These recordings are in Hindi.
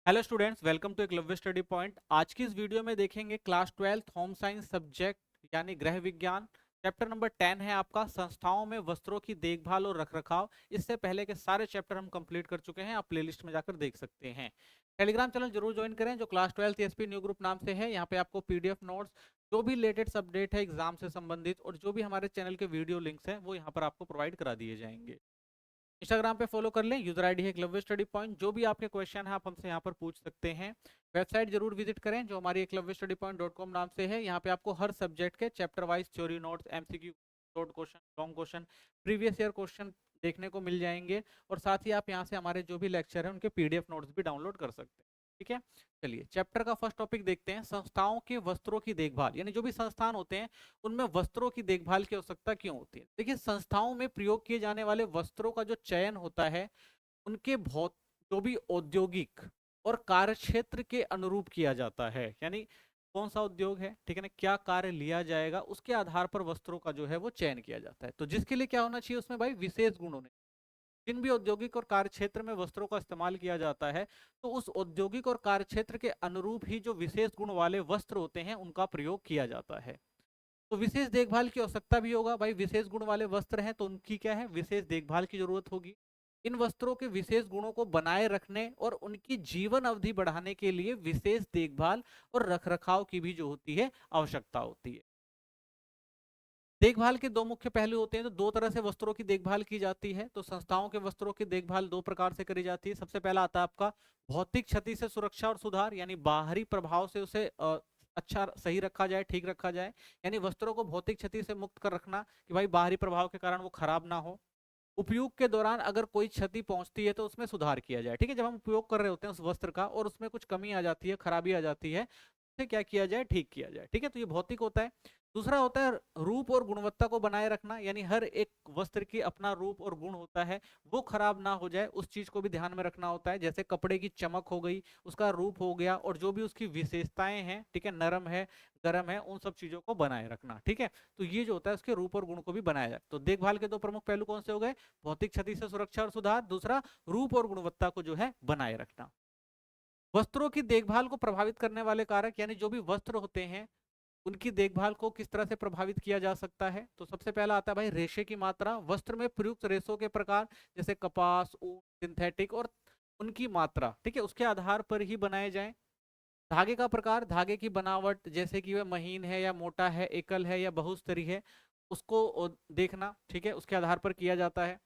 Hello students, welcome to Eklavya study point. आज की इस वीडियो में देखेंगे क्लास 12 होम साइंस सब्जेक्ट यानी गृह विज्ञान। चैप्टर नंबर 10 है आपका संस्थाओं में वस्त्रों की देखभाल और रखरखाव। इससे पहले के सारे चैप्टर हम कंप्लीट कर चुके हैं, आप प्लेलिस्ट में जाकर देख सकते हैं। टेलीग्राम चैनल जरूर ज्वाइन करें जो क्लास 12 एसपी न्यू ग्रुप नाम से है। यहाँ पे आपको पीडीएफ नोट्स, जो भी लेटेस्ट अपडेट है एग्जाम से संबंधित और जो भी हमारे चैनल के वीडियो लिंक्स हैं वो यहाँ पर आपको प्रोवाइड करा दिए जाएंगे। इंस्टाग्राम पे फॉलो कर लें, यूजर आईडी है एकलव्य स्टडी पॉइंट। जो भी आपके क्वेश्चन है आप हमसे यहाँ पर पूछ सकते हैं। वेबसाइट जरूर विजिट करें जो हमारी eklavyastudypoint.com नाम से है। यहाँ पे आपको हर सब्जेक्ट के chapter wise theory notes, MCQ, short question, long question, previous year question देखने को मिल जाएंगे। और साथ ही आप यहाँ से हमारे जो भी लेक्चर है उनके पीडीएफ नोट्स भी डाउनलोड कर सकते हैं। ठीक है, चलिए चैप्टर का फर्स्ट टॉपिक देखते हैं, संस्थाओं के वस्त्रों की देखभाल। यानी जो भी संस्थान होते हैं उनमें वस्त्रों की देखभाल की आवश्यकता क्यों होती है। देखिए, संस्थाओं में प्रयोग किए जाने वाले वस्त्रों का जो चयन होता है उनके बहुत जो भी औद्योगिक और कार्यक्षेत्र के अनुरूप किया जाता है। यानी कौन सा उद्योग है, ठीक है ना, क्या कार्य लिया जाएगा उसके आधार पर वस्त्रों का जो है वो चयन किया जाता है। तो जिसके लिए क्या होना चाहिए उसमें भाई विशेष गुण होने। जिन भी औद्योगिक और कार्य क्षेत्र में वस्त्रों का इस्तेमाल किया जाता है तो उस औद्योगिक और कार्य क्षेत्र के अनुरूप ही जो विशेष गुण वाले वस्त्र होते हैं उनका प्रयोग किया जाता है। तो विशेष देखभाल की आवश्यकता भी होगा भाई। विशेष गुण वाले वस्त्र हैं तो उनकी क्या है, विशेष देखभाल की जरूरत होगी। इन वस्त्रों के विशेष गुणों को बनाए रखने और उनकी जीवन अवधि बढ़ाने के लिए विशेष देखभाल और रखरखाव की भी जो होती है आवश्यकता होती है। देखभाल के दो मुख्य पहलू होते हैं। तो दो तरह से वस्त्रों की देखभाल की जाती है। तो संस्थाओं के वस्त्रों की देखभाल दो प्रकार से करी जाती है। सबसे पहला आता है आपका भौतिक क्षति से सुरक्षा और सुधार, यानी बाहरी प्रभाव से उसे अच्छा सही रखा जाए, ठीक रखा जाए। यानी वस्त्रों को भौतिक क्षति से मुक्त कर रखना कि भाई बाहरी प्रभाव के कारण वो खराब ना हो। उपयोग के दौरान अगर कोई क्षति पहुंचती है तो उसमें सुधार किया जाए। ठीक है, जब हम उपयोग कर रहे होते हैं उस वस्त्र का और उसमें कुछ कमी आ जाती है, खराबी आ जाती है, उसे क्या किया जाए, ठीक किया जाए। ठीक है, तो ये भौतिक होता है। दूसरा होता है रूप और गुणवत्ता को बनाए रखना, यानी हर एक वस्त्र की अपना रूप और गुण होता है, वो खराब ना हो जाए उस चीज को भी ध्यान में रखना होता है। जैसे कपड़े की चमक हो गई, उसका रूप हो गया, और जो भी उसकी विशेषताएं हैं, ठीक है, नरम है, गर्म है, उन सब चीजों को बनाए रखना। ठीक है, तो ये जो होता है उसके रूप और गुण को भी बनाया जाए। तो देखभाल के दो प्रमुख पहलू कौन से हो गए, भौतिक क्षति से सुरक्षा और सुधार, दूसरा रूप और गुणवत्ता को जो है बनाए रखना। वस्त्रों की देखभाल को प्रभावित करने वाले कारक, यानी जो भी वस्त्र होते हैं उनकी देखभाल को किस तरह से प्रभावित किया जा सकता है। तो सबसे पहला आता है भाई रेशे की मात्रा। वस्त्र में प्रयुक्त रेशों के प्रकार, जैसे कपास, ऊन, सिंथेटिक, और उनकी मात्रा, ठीक है, उसके आधार पर ही बनाए जाएं। धागे का प्रकार, धागे की बनावट, जैसे कि वह महीन है या मोटा है, एकल है या बहुस्तरीय है, उसको देखना, ठीक है, उसके आधार पर किया जाता है।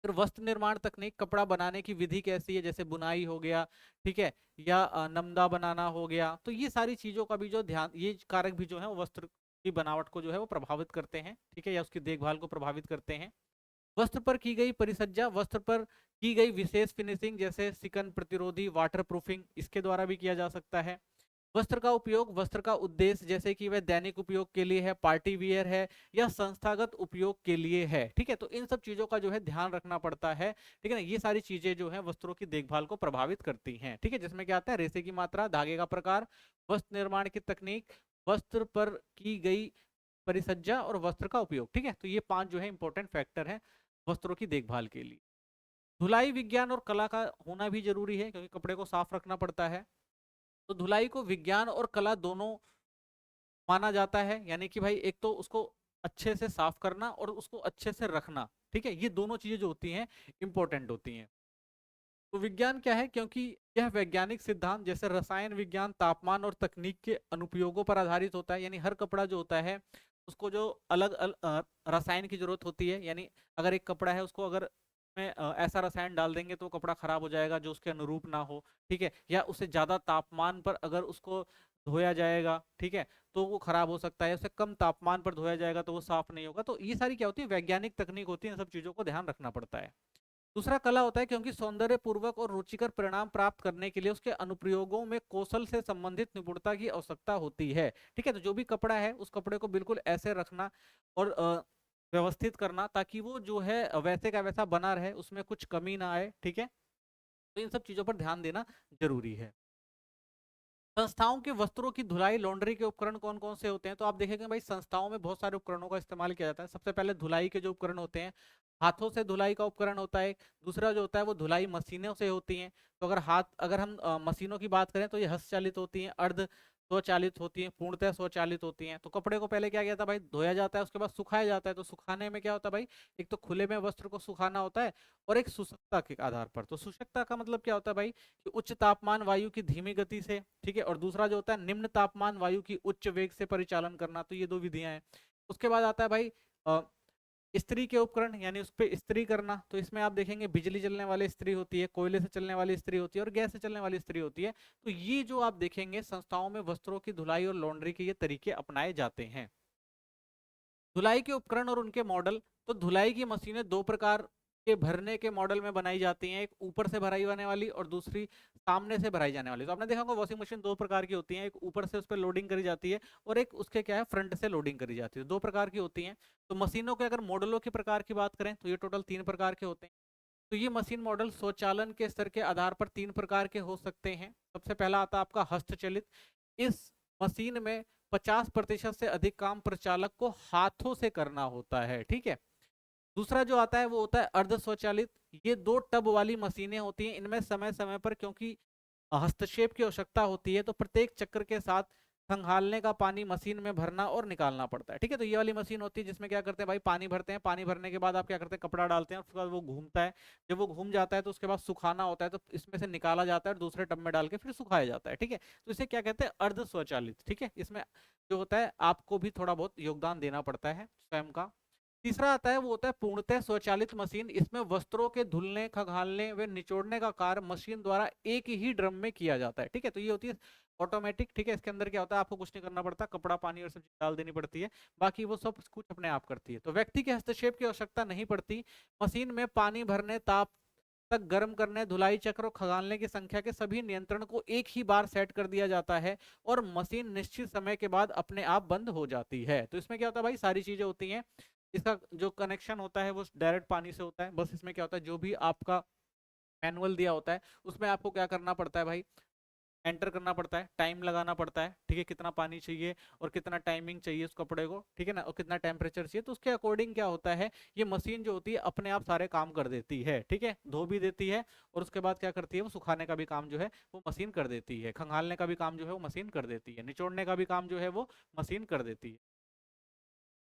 फिर वस्त्र निर्माण तकनीक, कपड़ा बनाने की विधि कैसी है, जैसे बुनाई हो गया, ठीक है, या नमदा बनाना हो गया। तो ये सारी चीजों का भी जो ध्यान, ये कारक भी जो है वो वस्त्र की बनावट को जो है वो प्रभावित करते हैं, ठीक है, या उसकी देखभाल को प्रभावित करते हैं। वस्त्र पर की गई परिसज्जा, वस्त्र पर की गई विशेष फिनिशिंग, जैसे सिकन प्रतिरोधी, वाटर प्रूफिंग, इसके द्वारा भी किया जा सकता है। वस्त्र का उपयोग, वस्त्र का उद्देश्य, जैसे कि वह दैनिक उपयोग के लिए है, पार्टी वियर है, या संस्थागत उपयोग के लिए है। ठीक है, तो इन सब चीजों का जो है ध्यान रखना पड़ता है। ठीक है ना, ये सारी चीजें जो है वस्त्रों की देखभाल को प्रभावित करती हैं। ठीक है, जिसमें क्या आता है, रेशे की मात्रा, धागे का प्रकार, वस्त्र निर्माण की तकनीक, वस्त्र पर की गई परिसज्जा और वस्त्र का उपयोग। ठीक है, तो ये पांच जो है इंपॉर्टेंट फैक्टर है वस्त्रों की देखभाल के लिए। धुलाई विज्ञान और कला का होना भी जरूरी है क्योंकि कपड़े को साफ रखना पड़ता है। तो धुलाई को विज्ञान और कला दोनों माना जाता है। यानी कि भाई एक तो उसको अच्छे से साफ करना और उसको अच्छे से रखना, ठीक है, ये दोनों चीजें जो होती हैं इंपॉर्टेंट होती हैं। तो विज्ञान क्या है, क्योंकि यह वैज्ञानिक सिद्धांत जैसे रसायन विज्ञान, तापमान और तकनीक के अनुप्रयोगों पर आधारित होता है। यानी हर कपड़ा जो होता है उसको जो अलग अलग रसायन की जरूरत होती है। यानी अगर एक कपड़ा है उसको अगर में ऐसा रसायन डाल देंगे तो कपड़ा खराब हो जाएगा जो उसके अनुरूप ना हो, ठीक है, या उससे ज्यादा तापमान पर अगर उसको धोया जाएगा, ठीक है, तो वो खराब हो सकता है। उससे कम तापमान पर धोया जाएगा तो वो साफ नहीं होगा। तो ये सारी क्या होती है, वैज्ञानिक तकनीक होती है, इन सब चीजों को ध्यान रखना पड़ता है। दूसरा कला होता है, क्योंकि सौंदर्य पूर्वक और रुचिकर परिणाम प्राप्त करने के लिए उसके अनुप्रयोगों में कौशल से संबंधित निपुणता की आवश्यकता होती है। ठीक है, तो जो भी कपड़ा है उस कपड़े को बिल्कुल ऐसे रखना और व्यवस्थित करना ताकि वो जो है वैसे का वैसा बना रहे, उसमें कुछ कमी ना आए। ठीक है, तो इन सब चीजों पर ध्यान देना जरूरी है। संस्थाओं के वस्त्रों की धुलाई, लॉन्ड्री के उपकरण कौन कौन से होते हैं। तो आप देखेंगे भाई संस्थाओं में बहुत सारे उपकरणों का इस्तेमाल किया जाता है। सबसे पहले धुलाई के जो उपकरण होते हैं हाथों से धुलाई का उपकरण होता है। दूसरा जो होता है वो धुलाई मशीनों से होती हैं। तो अगर हम मशीनों की बात करें तो ये हस्तचालित होती हैं, अर्ध स्वचालित होती हैं, पूर्णतः स्वचालित होती हैं। तो कपड़े को पहले क्या किया था भाई, धोया जाता है, उसके बाद सुखाया जाता है। तो सुखाने में क्या होता है भाई, एक तो खुले में वस्त्र को सुखाना होता है, और एक शुष्कता के आधार पर। तो शुष्कता का मतलब क्या होता है भाई, कि उच्च तापमान वायु की धीमी गति से, ठीक है, और दूसरा जो होता है निम्न तापमान वायु की उच्च वेग से परिचालन करना। तो ये दो विधियां हैं। उसके बाद आता है भाई इस्त्री के उपकरण, यानी उस पर इस्त्री करना। तो इसमें आप देखेंगे बिजली चलने वाली इस्त्री होती है, कोयले से चलने वाली इस्त्री होती है, और गैस से चलने वाली इस्त्री होती है। तो ये जो आप देखेंगे संस्थाओं में वस्त्रों की धुलाई और लॉन्ड्री के ये तरीके अपनाए जाते हैं। धुलाई के उपकरण और उनके मॉडल। तो धुलाई की मशीनें दो प्रकार के भरने के मॉडल में बनाई जाती हैं, एक ऊपर से भराई जाने वाली और दूसरी सामने से भराई जाने वाली। तो आपने देखा होगा वॉशिंग मशीन दो प्रकार की होती हैं, एक ऊपर से उस पर लोडिंग करी जाती है, और एक उसके क्या है फ्रंट से लोडिंग करी जाती है। दो प्रकार की होती हैं। तो मशीनों के अगर मॉडलों के प्रकार की बात करें तो ये टोटल 3 प्रकार के होते हैं। तो ये मशीन मॉडल स्वचालन के स्तर के आधार पर 3 प्रकार के हो सकते हैं। सबसे पहला आता है आपका हस्तचलित। इस मशीन में 50% से अधिक काम प्रचालक को हाथों से करना होता है, ठीक है। दूसरा जो आता है वो होता है अर्ध स्वचालित। ये 2 टब वाली मशीनें होती हैं। इनमें समय समय पर क्योंकि हस्तक्षेप की आवश्यकता होती है, तो प्रत्येक चक्र के साथ खंगालने का पानी मशीन में भरना और निकालना पड़ता है, ठीक है। तो ये वाली मशीन होती है जिसमें क्या करते हैं भाई, पानी भरते हैं, पानी भरने के बाद आप क्या करते हैं, कपड़ा डालते हैं, उसके बाद वो घूमता है। जब वो घूम जाता है तो उसके बाद सुखाना होता है, तो इसमें से निकाला जाता है और दूसरे टब में डाल के फिर सुखाया जाता है, ठीक है। तो इसे क्या कहते हैं, अर्ध स्वचालित, ठीक है। इसमें जो होता है आपको भी थोड़ा बहुत योगदान देना पड़ता है स्वयं का। तीसरा आता है वो होता है पूर्णतः स्वचालित मशीन। इसमें वस्त्रों के धुलने, खंगालने व निचोड़ने का कार्य मशीन द्वारा एक ही ड्रम में किया जाता है, ठीक है। तो ये होती है ऑटोमेटिक, ठीक है। इसके अंदर क्या होता है, आपको कुछ नहीं करना पड़ता, कपड़ा पानी और सब चीज डाल देनी पड़ती है, बाकी वो सब कुछ अपने आप करती है। तो व्यक्ति के हस्तक्षेप की आवश्यकता नहीं पड़ती। मशीन में पानी भरने, ताप तक गर्म करने, धुलाई चक्र और खंगालने की संख्या के सभी नियंत्रण को एक ही बार सेट कर दिया जाता है, और मशीन निश्चित समय के बाद अपने आप बंद हो जाती है। तो इसमें क्या होता है भाई, सारी चीजें होती हैं। इसका जो कनेक्शन होता है वो डायरेक्ट पानी से होता है। बस इसमें क्या होता है, जो भी आपका मैनुअल दिया होता है उसमें आपको क्या करना पड़ता है भाई, एंटर करना पड़ता है, टाइम लगाना पड़ता है, ठीक है, कितना पानी चाहिए और कितना टाइमिंग चाहिए उस कपड़े को, ठीक है ना, और कितना टेम्परेचर चाहिए। तो उसके अकॉर्डिंग क्या होता है, ये मशीन जो होती है अपने आप सारे काम कर देती है, ठीक है। धो भी देती है, और उसके बाद क्या करती है, वो सुखाने का भी काम जो है वो मशीन कर देती है, खंगालने का भी काम जो है वो मशीन कर देती है, निचोड़ने का भी काम जो है वो मशीन कर देती है।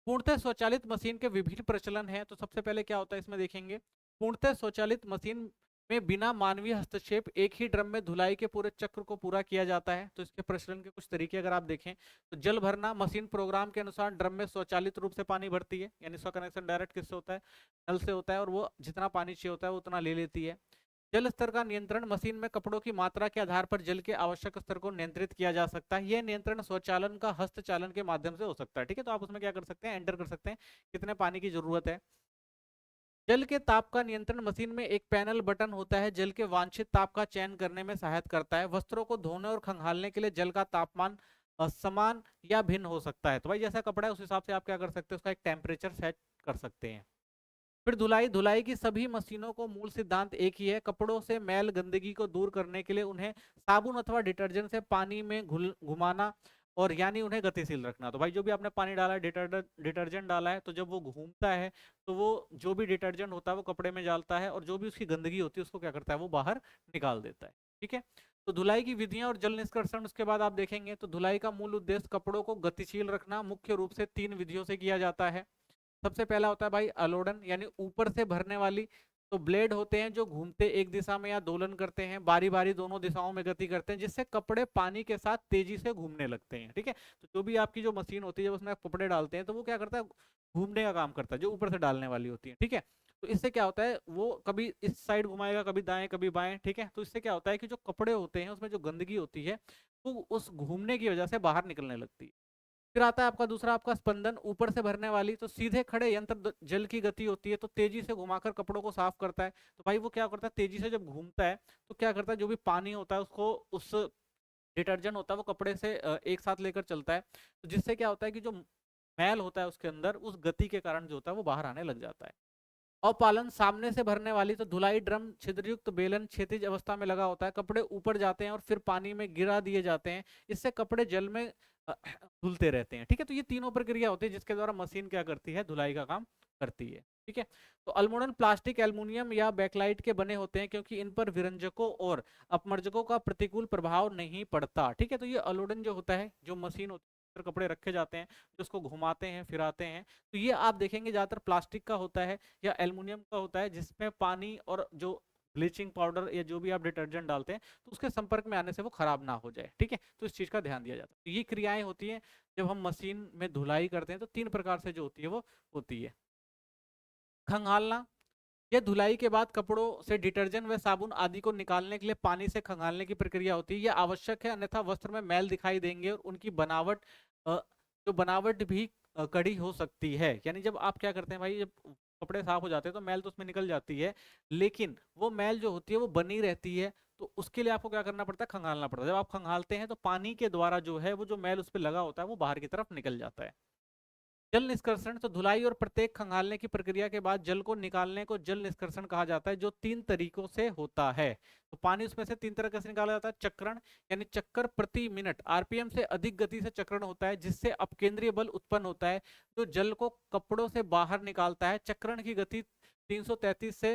पूर्णतः स्वचालित मशीन के विभिन्न प्रचलन हैं। तो सबसे पहले क्या होता है इसमें देखेंगे, पूर्णतः स्वचालित मशीन में बिना मानवीय हस्तक्षेप एक ही ड्रम में धुलाई के पूरे चक्र को पूरा किया जाता है। तो इसके प्रचलन के कुछ तरीके अगर आप देखें तो जल भरना, मशीन प्रोग्राम के अनुसार ड्रम में स्वचालित रूप से पानी भरती है, यानी इसका कनेक्शन डायरेक्ट किससे होता है, नल से होता है, और वो जितना पानी चाहिए होता है वो उतना ले लेती है। जल स्तर का नियंत्रण, मशीन में कपड़ों की मात्रा के आधार पर जल के आवश्यक स्तर को नियंत्रित किया जा सकता है। यह नियंत्रण स्वचालन का हस्तचालन के माध्यम से हो सकता है, ठीक है। तो आप उसमें क्या कर सकते हैं, एंटर कर सकते हैं कितने पानी की जरूरत है। जल के ताप का नियंत्रण, मशीन में एक पैनल बटन होता है, जल के वांछित ताप का चयन करने में सहायता करता है। वस्त्रों को धोने और खंगालने के लिए जल का तापमान समान या भिन्न हो सकता है। तो भाई जैसा कपड़ा है उस हिसाब से आप क्या कर सकते हैं, उसका एक टेम्परेचर सेट कर सकते हैं। फिर धुलाई, धुलाई की सभी मशीनों को मूल सिद्धांत एक ही है, कपड़ों से मैल गंदगी को दूर करने के लिए उन्हें साबुन अथवा डिटर्जेंट से पानी में घुमाना, और यानी उन्हें गतिशील रखना। तो भाई जो भी आपने पानी डाला है, डिटर्जेंट डाला है, तो जब वो घूमता है तो वो जो भी डिटर्जेंट होता है वो कपड़े में डालता है, और जो भी उसकी गंदगी होती है उसको क्या करता है, वो बाहर निकाल देता है, ठीक है। तो धुलाई की विधियां और जल निष्कर्षण उसके बाद आप देखेंगे। तो धुलाई का मूल उद्देश्य कपड़ों को गतिशील रखना मुख्य रूप से 3 विधियों से किया जाता है। सबसे पहला होता है भाई अलोडन, यानी ऊपर से भरने वाली। तो ब्लेड होते हैं जो घूमते एक दिशा में या दोलन करते हैं, बारी बारी दोनों दिशाओं में गति करते हैं, जिससे कपड़े पानी के साथ तेजी से घूमने लगते हैं, ठीक है। तो जो भी आपकी जो मशीन होती है जब उसमें आप कपड़े डालते हैं तो वो क्या करता है, घूमने का काम करता है, जो ऊपर से डालने वाली होती है, ठीक है। तो इससे क्या होता है, वो कभी इस साइड घुमाएगा, कभी दाएं कभी बाएं, ठीक है। तो इससे क्या होता है कि जो कपड़े होते हैं उसमें जो गंदगी होती है वो उस घूमने की वजह से बाहर निकलने लगती है। फिर आता है आपका दूसरा, आपका स्पंदन, ऊपर से भरने वाली। तो सीधे खड़े यंत्र जल की गति होती है, तो तेजी से घुमाकर कपड़ों को साफ करता है। तो भाई वो क्या करता है, तेजी से जब घूमता है तो क्या करता है, जो भी पानी होता है उसको, उस डिटर्जेंट होता है वो कपड़े से एक साथ लेकर चलता है। तो जिससे क्या होता है कि जो मैल होता है उसके अंदर, उस गति के कारण जो होता है वो बाहर आने लग जाता है। और पालन सामने से भरने वाली, तो धुलाई ड्रम छिद्रयुक्त बेलन क्षैतिज अवस्था में लगा होता है, कपड़े ऊपर जाते हैं और फिर पानी में गिरा दिए जाते हैं, इससे कपड़े जल में धुलते रहते हैं। ठीक है, तो ये तीनों प्रक्रिया होती है जिसके द्वारा मशीन क्या करती है, धुलाई का काम करती है। ठीक है, तो अल्मोड़न प्लास्टिक, एल्युमिनियम या बैकलाइट के बने होते हैं क्योंकि इन पर विरंजकों और अपमर्जकों का प्रतिकूल प्रभाव नहीं पड़ता। ठीक है, तो ये अलोडन जो होता है, जो मशीन होती है, कपड़े रखे जाते हैं, जो उसको घुमाते हैं फिराते हैं, तो ये आप देखेंगे ज्यादातर प्लास्टिक का होता है या एल्युमिनियम का होता है, जिसमें पानी और जो ब्लीचिंग पाउडर या जो भी आप डिटर्जेंट डालते हैं तो उसके संपर्क में आने से वो खराब ना हो जाए। ठीक है, तो इस चीज का ध्यान दिया जाता है। तो ये क्रियाएं होती हैं जब हम मशीन में धुलाई करते हैं, तो 3 प्रकार से जो होती है वो होती है। खंगालना, यह धुलाई के बाद कपड़ों से डिटर्जेंट व साबुन आदि को निकालने के लिए पानी से खंगालने की प्रक्रिया होती है। यह आवश्यक है, अन्यथा वस्त्र में मैल दिखाई देंगे और उनकी बनावट जो बनावट भी कड़ी हो सकती है। यानी जब आप क्या करते हैं भाई, जब कपड़े साफ हो जाते हैं तो मैल तो उसमें निकल जाती है, लेकिन वो मैल जो होती है वो बनी रहती है, तो उसके लिए आपको क्या करना पड़ता है, खंगालना पड़ता है। जब आप खंगालते हैं तो पानी के द्वारा जो है वो जो मैल उस पर लगा होता है वो बाहर की तरफ निकल जाता है। जल निष्कर्षण, तो धुलाई और प्रत्येक खंगालने की प्रक्रिया के बाद जल को निकालने को जल निष्कर्षण कहा जाता है, जो 3 तरीकों से होता है। तो पानी उसमें से 3 तरह से निकाला जाता है। चक्रण, यानी चक्कर प्रति मिनट आरपीएम से अधिक गति से चक्रण होता है, जिससे अपकेंद्रीय बल उत्पन्न होता है जो जल को कपड़ों से बाहर निकालता है। चक्रण की गति 333 से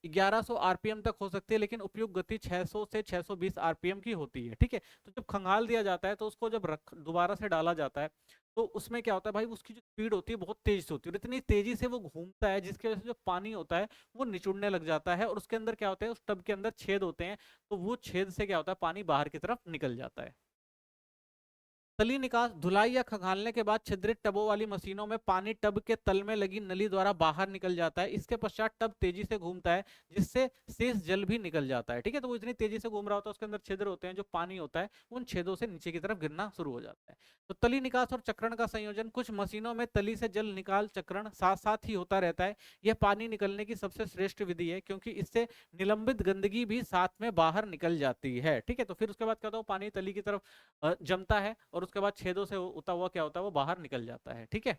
1100 आरपीएम तक हो सकती है, लेकिन उपयुक्त गति 600 से 620 आरपीएम की होती है। ठीक है, तो जब खंगाल दिया जाता है तो उसको जब दोबारा से डाला जाता है तो उसमें क्या होता है भाई, उसकी जो स्पीड होती है बहुत तेज से होती है और इतनी तेजी से वो घूमता है जिसकी वजह से जो पानी होता है वो निचुड़ने लग जाता है और उसके अंदर क्या होता है, उस टब के अंदर छेद होते हैं, तो वो छेद से क्या होता है, पानी बाहर की तरफ निकल जाता है। तली निकास, धुलाई या खंगालने के बाद छिद्रित टबों वाली मशीनों में पानी टब के तल में लगी नली द्वारा बाहर निकल जाता है। इसके पश्चात टब तेजी से घूमता है जिससे शेष जल भी निकल जाता है। ठीक है, तो वो इतनी तेजी से घूम रहा होता है, उसके अंदर छिद्र होते हैं, जो पानी होता है उन छेदों से नीचे की तरफ गिरना शुरू हो जाता है। तो तली निकास और चक्रण का संयोजन, कुछ मशीनों में तली से जल निकाल चक्रण साथ साथ ही होता रहता है। यह पानी निकलने की सबसे श्रेष्ठ विधि है क्योंकि इससे निलंबित गंदगी भी साथ में बाहर निकल जाती है। ठीक है, तो फिर उसके बाद क्या होता है, पानी तली की तरफ जमता है और उसके बाद छेदों से होता हुआ क्या होता है, वो बाहर निकल जाता है। ठीक है,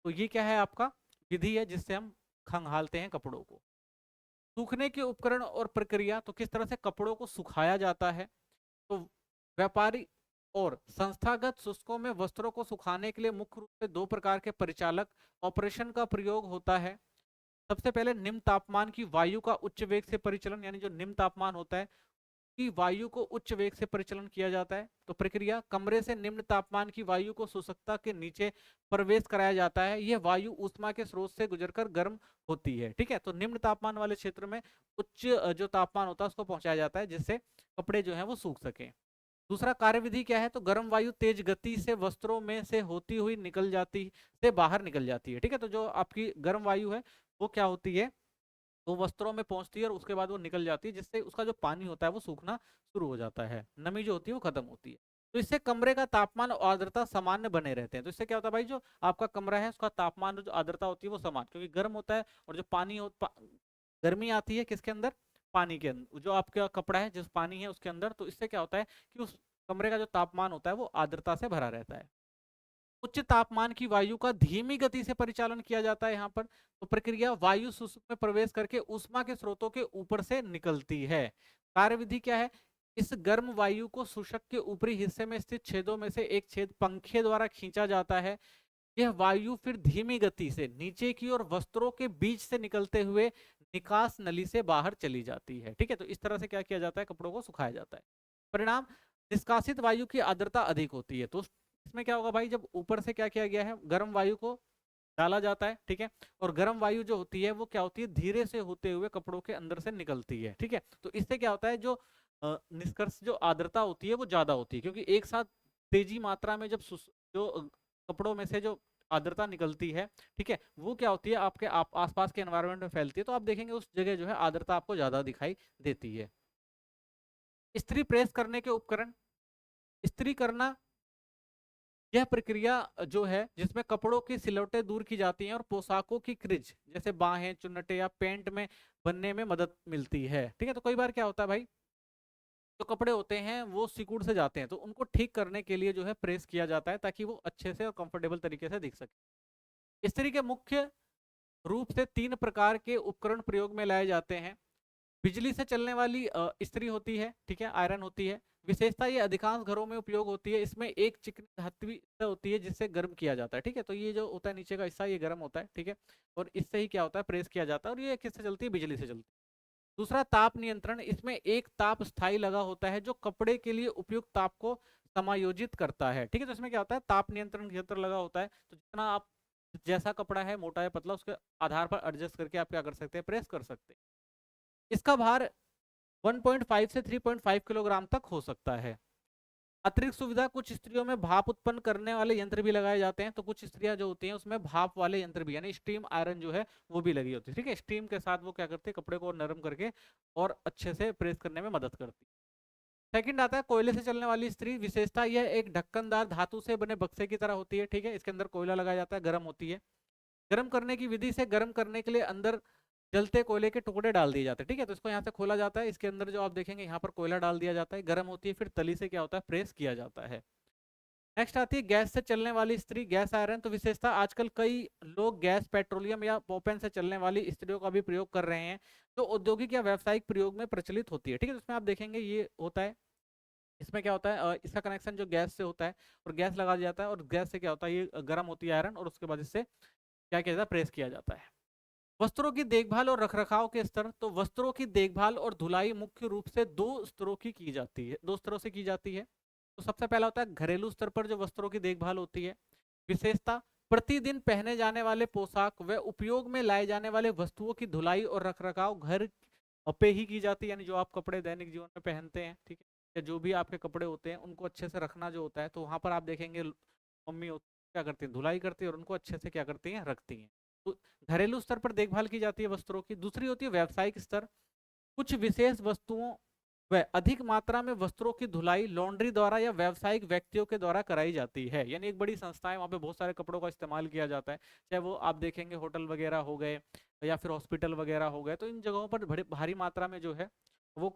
तो ये क्या है, आपका विधि है जिससे हम खंगालते हैं कपड़ों को। सूखने के उपकरण और प्रक्रिया, तो किस तरह से कपड़ों को सुखाया जाता है। तो व्यापारी और संस्थागत शुष्कों में वस्त्रों को सुखाने के लिए मुख्य रूप से 2 प्रकार के परिचालक ऑपरेशन का प्रयोग होता है। सबसे पहले निम्न तापमान की वायु का उच्च वेग से परिचलन, यानी जो निम्न तापमान होता है की वायु को उच्च वेग से परिचालन किया जाता है। तो प्रक्रिया, कमरे से निम्न तापमान की वायु को शुष्कता के नीचे प्रवेश कराया जाता है। यह वायु ऊष्मा के स्रोत से गुजरकर गर्म होती है। ठीक है, तो निम्न तापमान वाले क्षेत्र में उच्च जो तापमान होता है उसको पहुंचाया जाता है जिससे कपड़े जो है वो सूख सके। दूसरा कार्यविधि क्या है, तो गर्म वायु तेज गति से वस्त्रों में से होती हुई निकल जाती से बाहर निकल जाती है। ठीक है, तो जो आपकी गर्म वायु है वो क्या होती है, वो वस्त्रों में पहुंचती है और उसके बाद वो निकल जाती है, जिससे उसका जो पानी होता है वो सूखना शुरू हो जाता है, नमी जो होती है वो खत्म होती है। तो इससे कमरे का तापमान और आर्द्रता सामान्य बने रहते हैं। तो इससे क्या होता है भाई, जो आपका कमरा है उसका तापमान और जो आर्द्रता होती है वो समान, क्योंकि गर्म होता है और जो पानी गर्मी आती है किसके अंदर, पानी के अंदर, जो आपका कपड़ा है जिस पानी है उसके अंदर, तो इससे क्या होता है कि उस कमरे का जो तापमान होता है वो आर्द्रता से भरा रहता है। उच्च तापमान की वायु का धीमी गति से परिचालन किया जाता है यहाँ पर। तो प्रक्रिया, वायु शुष्क में प्रवेश करके ऊष्मा के स्रोतों के ऊपर से निकलती है। कार्यविधि क्या है, इस गर्म वायु को शुष्क के ऊपरी हिस्से में स्थित छेदों में से एक छेद पंखे द्वारा खींचा जाता है। यह वायु फिर धीमी गति से नीचे की ओर वस्त्रों के बीच से निकलते हुए निकास नली से बाहर चली जाती है। ठीक है, तो इस तरह से क्या किया जाता है, कपड़ों को सुखाया जाता है। परिणाम, निष्कासित वायु की आर्द्रता अधिक होती है। तो इसमें क्या होगा भाई, जब ऊपर से क्या किया गया है, गर्म वायु को डाला जाता है, ठीक है, और गर्म वायु जो होती है वो क्या होती है, धीरे से होते हुए कपड़ों के अंदर से निकलती है। ठीक है, तो इससे क्या होता है, जो निष्कर्ष जो आर्द्रता होती है वो ज्यादा होती है, क्योंकि एक साथ तेजी मात्रा में जब जो कपड़ों में से जो आर्द्रता निकलती है, ठीक है, वो क्या होती है, आपके आसपास के एनवायरनमेंट में फैलती है, तो आप देखेंगे उस जगह जो है आर्द्रता आपको ज्यादा दिखाई देती है। इस्त्री प्रेस करने के उपकरण, इस्त्री करना यह प्रक्रिया जो है जिसमें कपड़ों की सिलवटें दूर की जाती हैं और पोशाकों की क्रिज जैसे बाहें, चुन्नटे या पेंट में बनने में मदद मिलती है। ठीक है, तो कई बार क्या होता है भाई, जो कपड़े होते हैं वो सिकुड़ से जाते हैं, तो उनको ठीक करने के लिए जो है प्रेस किया जाता है ताकि वो अच्छे से और कंफर्टेबल तरीके से दिख सके। इस्त्री के मुख्य रूप से 3 प्रकार के उपकरण प्रयोग में लाए जाते हैं। बिजली से चलने वाली इस्त्री होती है, ठीक है, आयरन होती है। विशेषता ये अधिकांश घरों में उपयोग होती है। इसमें एक चिकनी धातु होती है जिससे गर्म किया जाता है, ठीक है। तो ये जो होता है नीचे का हिस्सा, ये गर्म होता है, ठीक है। और इससे ही क्या होता है, प्रेस किया जाता है। और ये किससे चलती है, बिजली से चलती है। दूसरा ताप नियंत्रण, इसमें एक ताप स्थायी लगा होता है जो कपड़े के लिए उपयुक्त ताप को समायोजित करता है, ठीक है। तो इसमें क्या होता है, ताप नियंत्रण यंत्र लगा होता है। तो जितना आप, जैसा कपड़ा है, मोटा या पतला, उसके आधार पर एडजस्ट करके आप क्या कर सकते हैं, प्रेस कर सकते हैं। इसका भार 1.5 से 3.5 किलोग्राम तक हो सकता है। अतिरिक्त सुविधा, कुछ स्त्रियों में भाप उत्पन्न करने वाले यंत्र भी लगाए जाते हैं। तो कुछ स्त्रियां जो होती हैं उसमें भाप वाले यंत्र भी, यानी स्टीम आयरन जो है वो भी लगी होती है, ठीक है। स्टीम के साथ वो क्या करते हैं, कपड़े को नरम करके और अच्छे से प्रेस करने में मदद करती है। सेकंड आता है कोयले से चलने वाली इस्त्री। विशेषता यह एक ढक्कनदार धातु से बने बक्से की तरह होती है, ठीक है। इसके अंदर कोयला लगाया जाता है, गर्म होती है। गर्म करने की विधि से गर्म करने के लिए अंदर जलते कोयले के टुकड़े डाल दिए जाते हैं, ठीक है। तो इसको यहाँ से खोला जाता है, इसके अंदर जो आप देखेंगे यहाँ पर कोयला डाल दिया जाता है, गर्म होती है, फिर तली से क्या होता है, प्रेस किया जाता है। नेक्स्ट आती है गैस से चलने वाली इस्त्री, गैस आयरन। तो विशेषता, आजकल कई लोग गैस, पेट्रोलियम या प्रोपेन से चलने वाली इस्त्रियों का भी प्रयोग कर रहे हैं, जो औद्योगिक या व्यावसायिक प्रयोग में प्रचलित होती है, ठीक है। तो इसमें आप देखेंगे ये होता है, इसमें क्या होता है, इसका कनेक्शन जो गैस से होता है और गैस लगा दिया जाता है, और गैस से क्या होता है, ये गर्म होती है आयरन, और उसके बाद इससे क्या किया जाता है, प्रेस किया जाता है। वस्त्रों की देखभाल और रखरखाव के स्तर। तो वस्त्रों की देखभाल और धुलाई मुख्य रूप से दो स्तरों की जाती है, दो स्तरों से की जाती है। तो सबसे पहला होता है घरेलू स्तर पर जो वस्त्रों की देखभाल होती है। विशेषता, प्रतिदिन पहने जाने वाले पोशाक व उपयोग में लाए जाने वाले वस्तुओं की धुलाई और रखरखाव घर पे ही की जाती है, यानी जो आप कपड़े दैनिक जीवन में पहनते हैं, ठीक है, या जो भी आपके कपड़े होते हैं उनको अच्छे से रखना जो होता है। तो वहां पर आप देखेंगे मम्मी क्या करती है, धुलाई करती है और उनको अच्छे से क्या करती हैं, रखती हैं। तो घरेलू स्तर पर देखभाल की जाती है वस्त्रों की। दूसरी होती है व्यावसायिक स्तर। कुछ विशेष वस्तुओं व अधिक मात्रा में वस्त्रों की धुलाई लॉन्ड्री द्वारा या व्यावसायिक व्यक्तियों के द्वारा कराई जाती है, यानी एक बड़ी संस्था है, वहाँ पे बहुत सारे कपड़ों का इस्तेमाल किया जाता है। चाहे वो आप देखेंगे होटल वगैरह हो गए या फिर हॉस्पिटल वगैरह हो गए, तो इन जगहों पर बड़े भारी मात्रा में जो है वो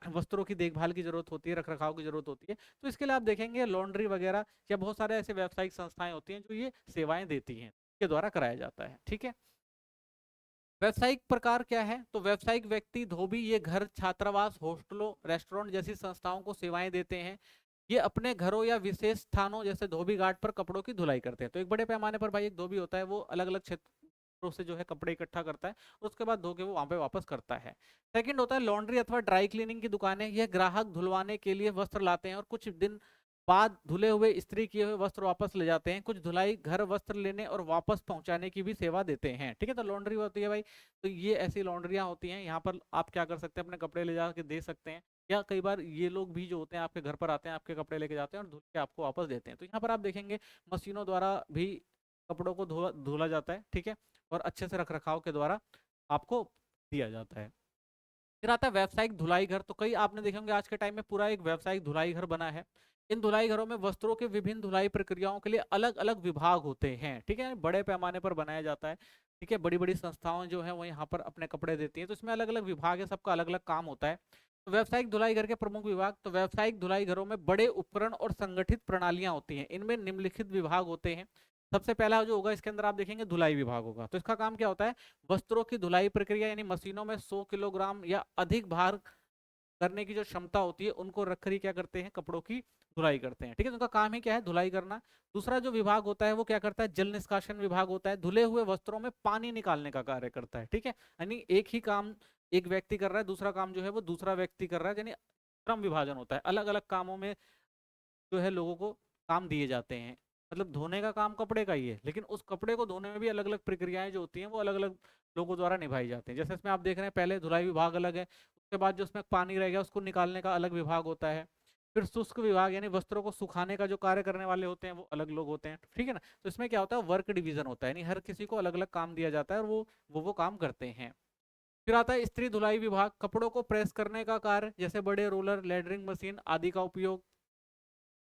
वस्त्रों की देखभाल की जरूरत होती है, रखरखाव की जरूरत होती है। तो इसके लिए आप देखेंगे लॉन्ड्री वगैरह या बहुत सारे ऐसे व्यावसायिक संस्थाएं होती हैं जो ये सेवाएं देती हैं, के द्वारा कराया जाता है, ठीक है। व्यावसायिक प्रकार क्या है, तो व्यावसायिक व्यक्ति, धोबी, ये घर, छात्रावास, हॉस्टलों, रेस्टोरेंट जैसी संस्थाओं को सेवाएं देते हैं। ये अपने घरों या विशेष स्थानों जैसे धोबी घाट पर कपड़ों की धुलाई करते हैं। तो एक बड़े पैमाने पर भाई एक धोबी होता है, वो अलग अलग क्षेत्रों से जो है कपड़े इकट्ठा करता है, उसके बाद धो के वो वहां पे वापस करता है। सेकंड होता है लॉन्ड्री अथवा ड्राई क्लीनिंग की दुकानें। यह ग्राहक धुलवाने के लिए वस्त्र लाते हैं और कुछ दिन बाद धुले हुए इस्त्री किए हुए वस्त्र वापस ले जाते हैं। कुछ धुलाई घर वस्त्र लेने और वापस पहुंचाने की भी सेवा देते हैं, ठीक है। तो लॉन्ड्री होती है भाई, तो ये ऐसी लॉन्ड्रियां होती हैं, यहाँ पर आप क्या कर सकते हैं, अपने कपड़े ले जाके दे सकते हैं, या कई बार ये लोग भी जो होते हैं आपके घर पर आते हैं, आपके कपड़े लेके जाते हैं और धुल के आपको वापस देते हैं। तो यहाँ पर आप देखेंगे मशीनों द्वारा भी कपड़ों को धुला जाता है, ठीक है, और अच्छे से रख रखाव के द्वारा आपको दिया जाता है। फिर आता है व्यावसायिक धुलाई घर। तो कई आपने देखे होंगे आज के टाइम में पूरा एक व्यावसायिक धुलाई घर बना है। इन धुलाई घरों में वस्त्रों के विभिन्न धुलाई प्रक्रियाओं के लिए अलग अलग विभाग होते हैं, ठीक है, बड़े पैमाने पर बनाया जाता है, ठीक है। बड़ी बड़ी संस्थाओं जो है वो यहाँ पर अपने कपड़े देती है, तो इसमें अलग अलग विभाग है, सबका अलग अलग काम होता है। तो व्यावसायिक धुलाई घर के प्रमुख विभाग। तो व्यावसायिक धुलाई घरों में बड़े उपकरण और संगठित प्रणालियां होती हैं। इनमें निम्नलिखित विभाग होते हैं। सबसे पहला जो होगा, इसके अंदर आप देखेंगे धुलाई विभाग होगा। तो इसका काम क्या होता है, वस्त्रों की धुलाई प्रक्रिया, यानी मशीनों में 100 किलोग्राम या अधिक भार करने की जो क्षमता होती है उनको रख कर क्या करते हैं, कपड़ों की धुलाई करते हैं, ठीक है। तो उनका काम ही क्या है, धुलाई करना। दूसरा जो विभाग होता है वो क्या करता है, जल निष्कासन विभाग होता है, धुले हुए वस्त्रों में पानी निकालने का कार्य करता है, ठीक है। यानी एक ही काम एक व्यक्ति कर रहा है, दूसरा काम जो है वो दूसरा व्यक्ति कर रहा है, यानी श्रम विभाजन होता है, अलग अलग कामों में जो है लोगों को काम दिए जाते हैं। मतलब धोने का काम कपड़े का ही है, लेकिन उस कपड़े को धोने में भी अलग अलग प्रक्रियाएं जो होती हैं वो अलग अलग लोगों द्वारा निभाई जाती हैं। जैसे इसमें आप देख रहे हैं पहले धुलाई विभाग अलग है, उसके बाद जो उसमें पानी रह गया उसको निकालने का अलग विभाग होता है। फिर शुष्क विभाग, यानी वस्त्रों को सुखाने का जो कार्य करने वाले होते हैं वो अलग लोग होते हैं, ठीक है ना। तो इसमें क्या होता है, वर्क डिवीजन होता है, यानी हर किसी को अलग अलग काम दिया जाता है और वो काम करते हैं। फिर आता है इस्त्री धुलाई विभाग, कपड़ों को प्रेस करने का कार्य, जैसे बड़े रोलर, लेडरिंग मशीन आदि का उपयोग।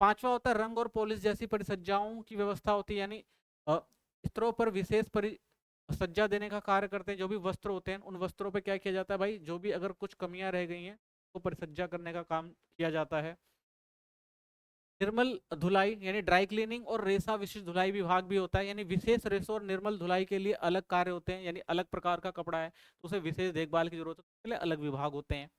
पांचवा होता है रंग और पॉलिश जैसी परिसज्जाओं की व्यवस्था होती है, यानी स्तरों पर विशेष सज्जा देने का कार्य करते हैं। जो भी वस्त्र होते हैं उन वस्त्रों पे क्या किया जाता है भाई, जो भी अगर कुछ कमियां रह गई हैं तो परिसज्जा करने का काम किया जाता है। निर्मल धुलाई यानी ड्राई क्लीनिंग और रेशा विशिष्ट धुलाई विभाग भी होता है, यानी विशेष रेशों और निर्मल धुलाई के लिए अलग कार्य होते हैं, यानी अलग प्रकार का कपड़ा है तो उसे विशेष देखभाल की जरूरत है, उसके लिए अलग विभाग होते हैं।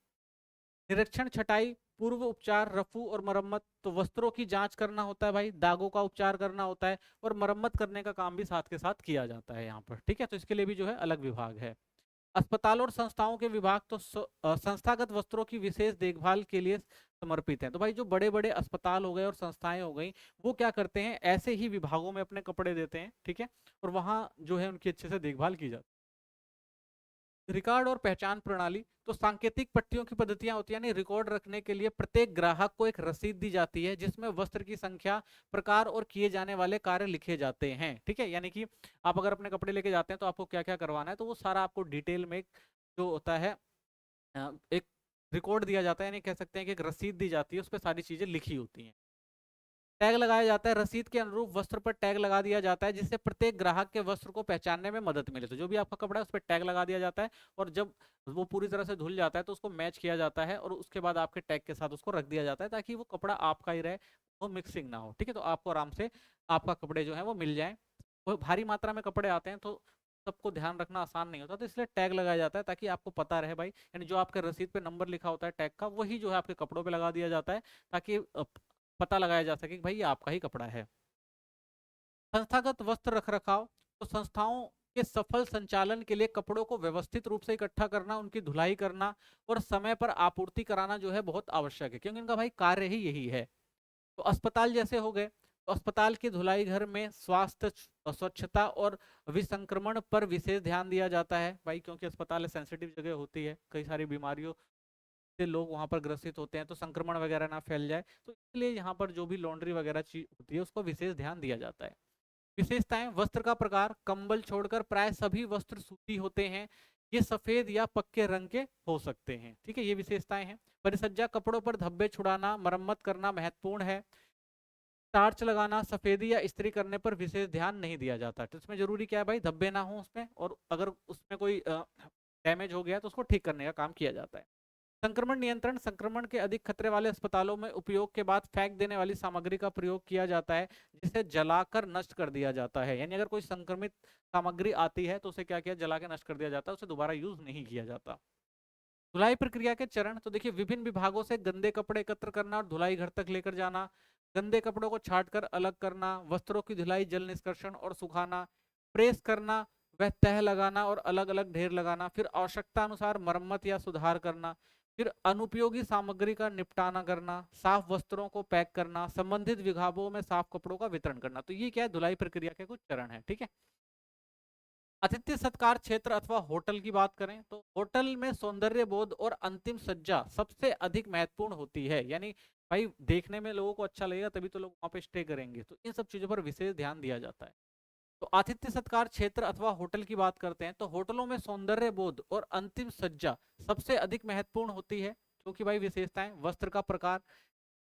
निरीक्षण, छटाई, पूर्व उपचार, रफू और मरम्मत, तो वस्त्रों की जांच करना होता है भाई, दागों का उपचार करना होता है और मरम्मत करने का काम भी साथ के साथ किया जाता है यहाँ पर, ठीक है। तो इसके लिए भी जो है अलग विभाग है। अस्पतालों और संस्थाओं के विभाग तो संस्थागत वस्त्रों की विशेष देखभाल के लिए समर्पित हैं। तो भाई जो बड़े बड़े अस्पताल हो गए और संस्थाएं हो गई, वो क्या करते हैं, ऐसे ही विभागों में अपने कपड़े देते हैं, ठीक है, और वहां जो है उनकी अच्छे से देखभाल की जाती है। रिकॉर्ड और पहचान प्रणाली, तो सांकेतिक पट्टियों की पद्धतियां होती है, यानी रिकॉर्ड रखने के लिए प्रत्येक ग्राहक को एक रसीद दी जाती है जिसमें वस्त्र की संख्या, प्रकार और किए जाने वाले कार्य लिखे जाते हैं, ठीक है। यानी कि आप अगर अपने कपड़े लेके जाते हैं तो आपको क्या क्या करवाना है, तो वो सारा आपको डिटेल में जो होता है एक रिकॉर्ड दिया जाता है, यानी कह सकते हैं कि एक रसीद दी जाती है, उस पर सारी चीजें लिखी होती हैं। टैग लगाया जाता है, रसीद के अनुरूप वस्त्र पर टैग लगा दिया जाता है जिससे प्रत्येक ग्राहक के वस्त्र को पहचानने में मदद मिले। तो जो भी आपका कपड़ा है उस पर टैग लगा दिया जाता है और जब वो पूरी तरह से धुल जाता है तो उसको मैच किया जाता है और उसके बाद आपके टैग के साथ उसको रख दिया जाता है ताकि वो कपड़ा आपका ही रहे, वो मिक्सिंग ना हो, ठीक है। तो आपको आराम से आपका कपड़े जो है वो मिल जाए। वो भारी मात्रा में कपड़े आते हैं तो सबको ध्यान रखना आसान नहीं होता, तो इसलिए टैग लगाया जाता है ताकि आपको पता रहे भाई, यानी जो आपके रसीद पे नंबर लिखा होता है टैग का, वही जो है आपके कपड़ों पे लगा दिया जाता है ताकि पता लगाया जा सके कि भाई ये आपका ही कपड़ा है। संस्थागत वस्त्र रखरखाव, तो संस्थाओं के सफल संचालन के लिए कपड़ों को व्यवस्थित रूप से इकट्ठा करना, उनकी धुलाई करना और समय पर आपूर्ति कराना जो है बहुत आवश्यक है, क्योंकि इनका भाई कार्य ही यही है। तो अस्पताल जैसे हो गए, तो अस्पताल की धुलाई घर में स्वास्थ्य, स्वच्छता और विसंक्रमण पर विशेष ध्यान दिया जाता है भाई, क्योंकि अस्पताल सेंसिटिव जगह होती है, कई सारी बीमारियों से लोग वहां पर ग्रसित होते हैं, तो संक्रमण वगैरह ना फैल जाए, तो इसलिए यहाँ पर जो भी लॉन्ड्री वगैरह चीज होती है उसको विशेष ध्यान दिया जाता है। विशेषताएं, वस्त्र का प्रकार, कंबल छोड़कर प्राय सभी वस्त्र सूती होते हैं, ये सफेद या पक्के रंग के हो सकते हैं, ठीक है, ये विशेषताएं हैं। परिसज्जा, कपड़ों पर धब्बे छुड़ाना, मरम्मत करना महत्वपूर्ण है। टार्च लगाना, सफेदी या इस्त्री करने पर विशेष ध्यान नहीं दिया जाता, तो इसमें जरूरी क्या है भाई, धब्बे ना हो उसमें, और अगर उसमें कोई डैमेज हो गया तो उसको ठीक करने का काम किया जाता है। संक्रमण नियंत्रण, संक्रमण के अधिक खतरे वाले अस्पतालों में उपयोग के बाद फेंक देने वाली सामग्री का प्रयोग किया जाता है जिसे जलाकर नष्ट कर दिया जाता है, यानी अगर कोई संक्रमित सामग्री आती है तो उसे क्या किया, जला के नष्ट कर दिया जाता है, उसे दोबारा यूज नहीं किया जाता। धुलाई प्रक्रिया के चरण, तो देखिए विभिन्न विभागों से गंदे कपड़े एकत्र करना और धुलाई घर तक लेकर जाना, गंदे कपड़ों को छांटकर अलग करना, वस्त्रों की धुलाई, जल निष्कर्षण और सुखाना, प्रेस करना, वह तह लगाना और अलग अलग ढेर लगाना, फिर आवश्यकता अनुसार मरम्मत या सुधार करना, फिर अनुपयोगी सामग्री का निपटाना करना, साफ वस्त्रों को पैक करना, संबंधित विभागों में साफ कपड़ों का वितरण करना। तो ये क्या है, धुलाई प्रक्रिया के कुछ चरण है, ठीक है। आतिथ्य सत्कार क्षेत्र अथवा होटल की बात करें तो होटल में सौंदर्य बोध और अंतिम सज्जा सबसे अधिक महत्वपूर्ण होती है, यानी भाई देखने में लोगों को अच्छा लगेगा तभी तो लोग वहां पे स्टे करेंगे, तो इन सब चीजों पर विशेष ध्यान दिया जाता है। तो आतिथ्य सत्कार क्षेत्र अथवा होटल की बात करते हैं तो होटलों में सौंदर्य बोध और अंतिम सज्जा सबसे अधिक महत्वपूर्ण होती है, क्योंकि भाई विशेषताएं, वस्त्र का प्रकार,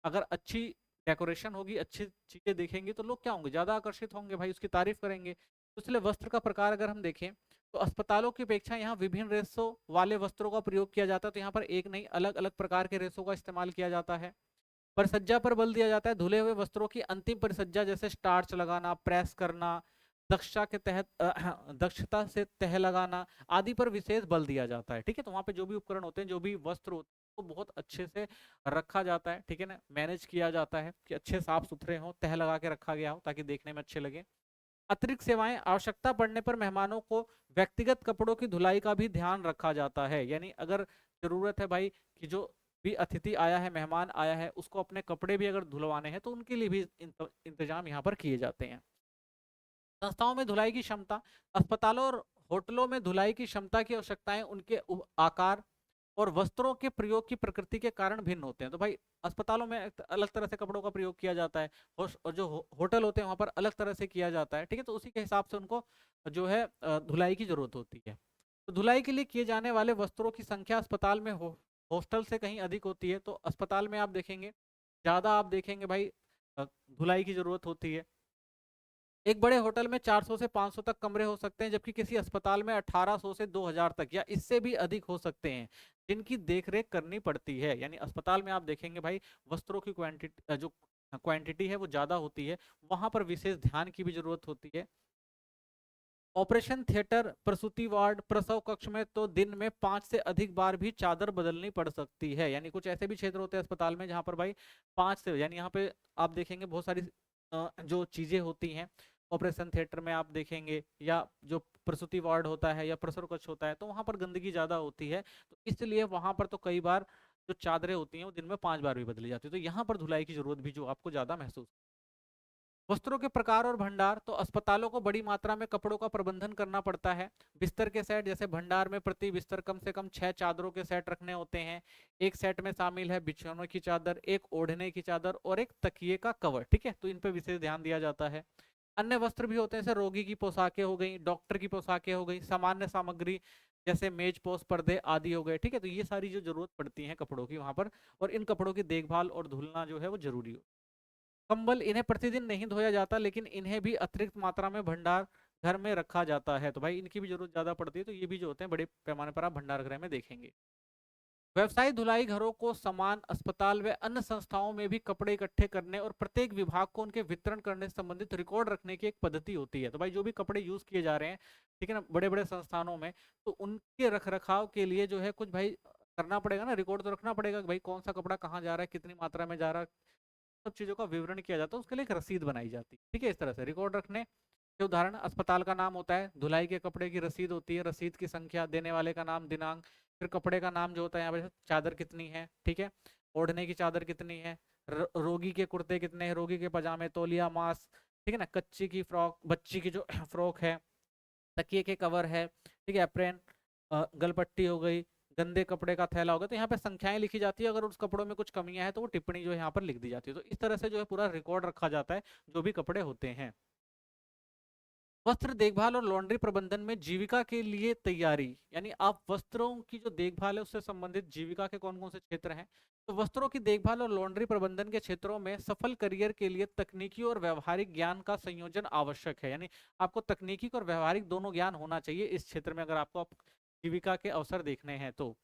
अगर अच्छी डेकोरेशन होगी, अच्छी चीजें देखेंगे तो लोग क्या होंगे, ज्यादा आकर्षित होंगे भाई, उसकी तारीफ करेंगे। तो इसलिए वस्त्र का प्रकार अगर हम देखें तो अस्पतालों की अपेक्षा यहाँ विभिन्न रेशों वाले वस्त्रों का प्रयोग किया जाता है, तो यहाँ पर एक नहीं अलग अलग प्रकार के रेशों का इस्तेमाल किया जाता है। परिसज्जा पर बल दिया जाता है, धुले हुए वस्त्रों की अंतिम परिसज्जा जैसे स्टार्च लगाना, प्रेस करना, दक्षता के तहत दक्षता से तह लगाना आदि पर विशेष बल दिया जाता है, ठीक है। तो वहां पे जो भी उपकरण होते हैं, जो भी वस्त्र होते हैं, वो बहुत अच्छे से रखा जाता है, ठीक है ना, मैनेज किया जाता है कि अच्छे साफ सुथरे हो, तह लगा के रखा गया हो ताकि देखने में अच्छे लगे। अतिरिक्त सेवाएं, आवश्यकता पड़ने पर मेहमानों को व्यक्तिगत कपड़ों की धुलाई का भी ध्यान रखा जाता है, यानी अगर जरूरत है भाई कि जो भी अतिथि आया है, मेहमान आया है, उसको अपने कपड़े भी अगर धुलवाने हैं तो उनके लिए भी इंतजाम यहाँ पर किए जाते हैं। संस्थाओं में धुलाई की क्षमता, अस्पतालों और होटलों में धुलाई की क्षमता की आवश्यकताएं उनके आकार और वस्त्रों के प्रयोग की प्रकृति के कारण भिन्न होते हैं। तो भाई अस्पतालों में अलग तरह से कपड़ों का प्रयोग किया जाता है और जो होटल होते हैं वहां पर अलग तरह से किया जाता है, ठीक है। तो उसी के हिसाब से उनको जो है धुलाई की जरूरत होती है। तो धुलाई के लिए किए जाने वाले वस्त्रों की संख्या अस्पताल में हॉस्टल से कहीं अधिक होती है, तो अस्पताल में आप देखेंगे ज्यादा आप देखेंगे भाई धुलाई की जरूरत होती है। एक बड़े होटल में 400 से 500 तक कमरे हो सकते हैं, जबकि किसी अस्पताल में 1800 से 2000 तक या इससे भी अधिक हो सकते हैं जिनकी देखरेख करनी पड़ती है, यानी अस्पताल में आप देखेंगे भाई वस्त्रों की क्वांटिटी जो क्वांटिटी है वो ज़्यादा होती है, वहाँ पर विशेष ध्यान की भी जरूरत होती है। ऑपरेशन थिएटर, प्रसूति वार्ड, प्रसव कक्ष में तो दिन में 5 से अधिक बार भी चादर बदलनी पड़ सकती है। यानी कुछ ऐसे भी क्षेत्र होते हैं अस्पताल में जहाँ पर भाई 5 से, यानी यहाँ पे आप देखेंगे बहुत सारी जो चीजें होती हैं ऑपरेशन थिएटर में आप देखेंगे, या जो प्रसूति वार्ड होता है या प्रसव कक्ष होता है, तो वहाँ पर गंदगी ज्यादा होती है, तो इसलिए वहां पर तो कई बार जो चादरें होती हैं वो दिन में 5 बार भी बदली जाती है, तो यहाँ पर धुलाई की जरूरत भी जो आपको ज्यादा महसूस। वस्त्रों के प्रकार और भंडार, तो अस्पतालों को बड़ी मात्रा में कपड़ों का प्रबंधन करना पड़ता है। बिस्तर के सेट, जैसे भंडार में प्रति बिस्तर कम से कम 6 चादरों के सेट रखने होते हैं। एक सेट में शामिल है बिछौनों की चादर, एक ओढ़ने की चादर और एक तकिए का कवर, ठीक है, तो इन पे विशेष ध्यान दिया जाता है। अन्य वस्त्र भी होते हैं, जैसे रोगी की पोशाकें हो गई, डॉक्टर की पोशाकें हो गई, सामान्य सामग्री जैसे मेज पोस्ट पर्दे आदि हो गए, ठीक है, तो ये सारी जो जरूरत पड़ती है कपड़ों की वहां पर, और इन कपड़ों की देखभाल और धुलना जो है वो जरूरी हो। कंबल, इन्हें प्रतिदिन नहीं धोया जाता, लेकिन इन्हें भी अतिरिक्त मात्रा में भंडार घर में रखा जाता है, तो भाई इनकी भी जरूरत ज्यादा पड़ती है, तो ये भी जो होते हैं बड़े पैमाने पर आप भंडार गृह में देखेंगे। व्यवसायी धुलाई घरों को समान अस्पताल व अन्य संस्थाओं में भी कपड़े इकट्ठे करने और प्रत्येक विभाग को उनके वितरण करने से संबंधित रिकॉर्ड रखने की एक पद्धति होती है। तो भाई जो भी कपड़े यूज किए जा रहे हैं, ठीक है ना, बड़े बड़े संस्थानों में, तो उनके रख रखाव के लिए जो है कुछ भाई करना पड़ेगा ना, रिकॉर्ड तो रखना पड़ेगा कि भाई कौन सा कपड़ा कहाँ जा रहा है, कितनी मात्रा में जा रहा है, सब चीजों का विवरण किया जाता है, उसके लिए एक रसीद बनाई जाती है, ठीक है, इस तरह से रिकॉर्ड रखने के उदाहरण, अस्पताल का नाम होता है, धुलाई के कपड़े की रसीद होती है, रसीद की संख्या, देने वाले का नाम, दिनांक, फिर कपड़े का नाम जो होता है यहाँ पे, चादर कितनी है, ठीक है, ओढ़ने की चादर कितनी है, रोगी के कुर्ते कितने हैं, रोगी के पजामे, तौलिया, मास्क, ठीक है ना, कच्ची की फ्रॉक, बच्ची की जो फ्रॉक है, तकिए के कवर है, ठीक है, अप्रेन, गलपट्टी हो गई, गंदे कपड़े का थैला होगा, तो यहाँ पे संख्याएं लिखी जाती है, अगर उस कपड़ों में कुछ कमियां हैं तो वो टिप्पणी जो है यहाँ पर लिख दी जाती है, तो इस तरह से जो है पूरा रिकॉर्ड रखा जाता है जो भी कपड़े होते हैं। वस्त्र देखभाल और लॉन्ड्री प्रबंधन में जीविका के लिए तैयारी, यानी आप वस्त्रों की जो देखभाल है उससे संबंधित जीविका के कौन कौन से क्षेत्र हैं, तो वस्त्रों की देखभाल और लॉन्ड्री प्रबंधन के क्षेत्रों में सफल करियर के लिए तकनीकी और व्यवहारिक ज्ञान का संयोजन आवश्यक है, यानी आपको तकनीकी और व्यवहारिक दोनों ज्ञान होना चाहिए इस क्षेत्र में, अगर आपको जीविका के अवसर देखने हैं तो।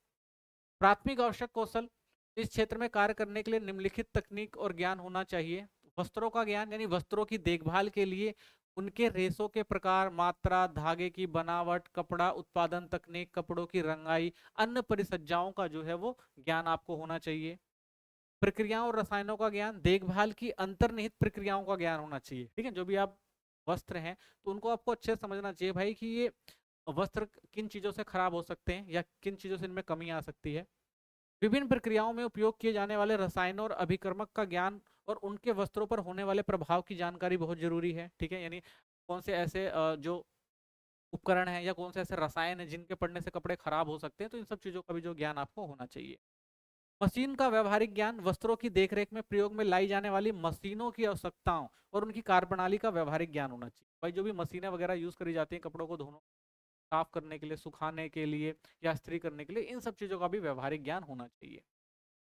प्राथमिक आवश्यक कौशल, इस क्षेत्र में कार्य करने के लिए निम्नलिखित तकनीक और ज्ञान होना चाहिए। वस्त्रों का ज्ञान, यानी वस्त्रों की देखभाल के लिए उनके रेशों के प्रकार, मात्रा, धागे की बनावट, कपड़ा उत्पादन तकनीक, कपड़ों की रंगाई, अन्य परिसज्जाओं का जो है वो ज्ञान आपको होना चाहिए। प्रक्रियाओं और रसायनों का ज्ञान, देखभाल की अंतर्निहित प्रक्रियाओं का ज्ञान होना चाहिए, ठीक है, जो भी आप वस्त्र हैं तो उनको आपको अच्छे से समझना चाहिए भाई कि ये वस्त्र किन चीजों से खराब हो सकते हैं या किन चीजों से इनमें कमी आ सकती है। विभिन्न प्रक्रियाओं में उपयोग किए जाने वाले रसायनों और अभिकर्मक का ज्ञान और उनके वस्त्रों पर होने वाले प्रभाव की जानकारी बहुत जरूरी है, ठीक है, यानी कौन से ऐसे जो उपकरण है या कौन से ऐसे रसायन है जिनके पड़ने से कपड़े खराब हो सकते हैं, तो इन सब चीजों का भी जो ज्ञान आपको होना चाहिए। मशीन का व्यवहारिक ज्ञान, वस्त्रों की देखरेख में प्रयोग में लाई जाने वाली मशीनों की आवश्यकताओं और उनकी कार्यप्रणाली का व्यवहारिक ज्ञान होना चाहिए। भाई जो भी मशीनें वगैरह यूज करी जाती हैं कपड़ों को धोने, साफ करने के लिए, सुखाने के लिए या इस्त्री करने के लिए, इन सब चीजों का भी व्यवहारिक ज्ञान होना चाहिए।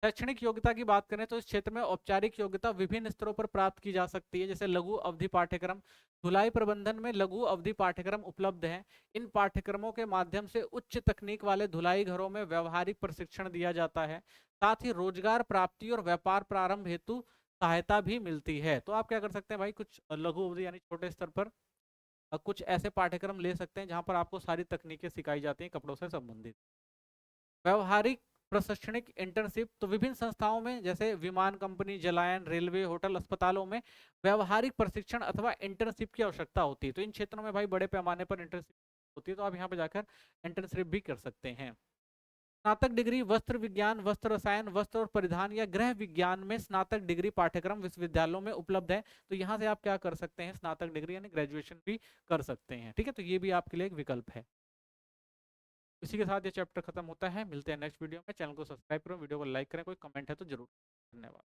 शैक्षणिक योग्यता की बात करें तो इस क्षेत्र में औपचारिक योग्यता विभिन्न स्तरों पर प्राप्त की जा सकती है, जैसे लघु अवधि पाठ्यक्रम, धुलाई प्रबंधन में लघु अवधि पाठ्यक्रम उपलब्ध हैं। इन पाठ्यक्रमों के माध्यम से उच्च तकनीक वाले धुलाई घरों में व्यवहारिक प्रशिक्षण दिया जाता है, साथ ही रोजगार प्राप्ति और व्यापार प्रारंभ हेतु सहायता भी मिलती है। तो आप क्या कर सकते हैं भाई, कुछ लघु अवधि यानी छोटे स्तर पर कुछ ऐसे पाठ्यक्रम ले सकते हैं जहां पर आपको सारी तकनीकें सिखाई जाती हैं कपड़ों से संबंधित। व्यवहारिक प्रशिक्षणिक इंटर्नशिप, तो विभिन्न संस्थाओं में जैसे विमान कंपनी, जलायन, रेलवे, होटल, अस्पतालों में व्यवहारिक प्रशिक्षण अथवा इंटर्नशिप की आवश्यकता होती है, तो इन क्षेत्रों में भाई बड़े पैमाने पर इंटर्नशिप होती है, तो आप यहाँ पे जाकर इंटर्नशिप भी कर सकते हैं। स्नातक डिग्री, वस्त्र विज्ञान, वस्त्र रसायन, वस्त्र और परिधान या गृह विज्ञान में स्नातक डिग्री पाठ्यक्रम विश्वविद्यालयों में उपलब्ध है, तो यहाँ से आप क्या कर सकते हैं, स्नातक डिग्री यानी ग्रेजुएशन भी कर सकते हैं, ठीक है, तो ये भी आपके लिए एक विकल्प है। इसी के साथ ये चैप्टर खत्म होता है, मिलते हैं नेक्स्ट वीडियो में। चैनल को सब्सक्राइब करो, वीडियो को लाइक करें, कोई कमेंट है तो जरूर। धन्यवाद।